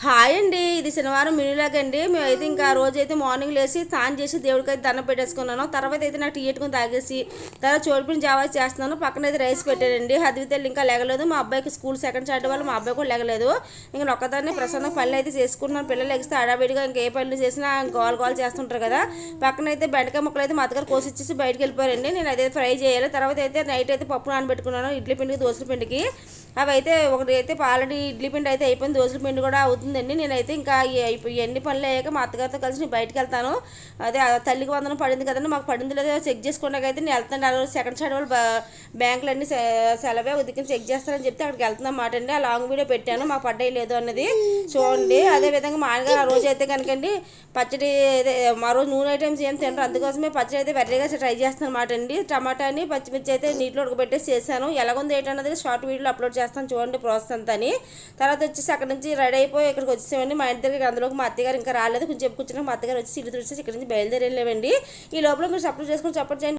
Hi అండి, ఇది శనివారం మినులాగ అండి. మేమైతే ఇంకా ఆ రోజు అయితే మార్నింగ్ లేసి స్నానం చేసి దేవుడికి అయితే దండం పెట్టేసుకున్నాను. తర్వాత అయితే నాకు టీ ఎట్టుకుని తాగేసి తర్వాత చోడిపిన జావా చేస్తున్నాను. పక్కన అయితే రైస్ పెట్టానండి. హద్వితల్లి ఇంకా లేగలేదు. మా అబ్బాయికి స్కూల్ సెకండ్ సాటర్డే వల్ల మా అబ్బాయి కూడా లేగలేదు. ఇంకా ఒక్కదాన్ని ప్రశాంతంగా పనులు అయితే చేసుకుంటున్నాను. పిల్లలు ఎగిస్తే అడావిడిగా ఇంకే పనులు చేసినా గోల్ గోల్ చేస్తుంటారు కదా. పక్కన అయితే బెండకాయ ముక్కలు అయితే మా అత్తగారు కోసి ఇచ్చేసి బయటకు వెళ్ళిపోయారండి. నేను అదే ఫ్రై చేయాలి. తర్వాత అయితే నైట్ అయితే పప్పు నానబెట్టుకున్నాను, ఇడ్లీ పిండికి దోశల పిండికి. అవి అయితే ఒకటి అయితే ఆల్రెడీ ఇడ్లీ పిండి అయితే అయిపోయింది, దోశల పిండి కూడా అవుతుందండి. నేనైతే ఇంకా ఎన్ని పనులు అయ్యాక మా అత్తగారితో కలిసి నేను బయటకు వెళ్తాను. అదే తల్లికి వందనం పడింది కదండి, మాకు పడింది లేదో చెక్ చేసుకోవడానికి అయితే నేను వెళ్తాను. ఆ రోజు సెకండ్ సాటర్డే వాళ్ళు బ్యాంకులు అన్ని సెలవే ఉదికి చెక్ చేస్తారని చెప్తే అక్కడికి వెళ్తున్నా మాట అండి. ఆ లాంగ్ వీడియో పెట్టాను మాకు పడ్డాయి లేదు అన్నది చూడండి. అదేవిధంగా మామూలుగా ఆ రోజు అయితే కనుకండి పచ్చడి మా రోజు నూనె ఐటమ్స్ ఏం తింటారు, అందుకోసమే పచ్చడి అయితే వెర్రీగా ట్రై చేస్తాను అనమాట అండి. టమాటాని పచ్చిమిర్చి అయితే నీటిలో ఉడకబెట్టేసి చేశాను. ఎలాగుంది ఏంటన్నది షార్ట్ వీడియోలో అప్లోడ్ చేస్తాను చూడండి ప్రాసెస్ అంతా అని. తర్వాత వచ్చేసి అక్కడ నుంచి రెడీ అయిపోయి ఇక్కడికి వచ్చేసామండి. మా ఇంటి దగ్గరికి అందులోకి మా అత్తగారు ఇంకా రాలేదు. కొంచెం కూర్చున్నాక మా అత్తగారు వచ్చి ఇల్లు తుడిచేసి ఇక్కడ నుంచి బయలుదేరి వెళ్ళేవండి. ఈ లోపల మీరు సపోర్ట్ చేసుకుని సపోర్ట్ చేయండి.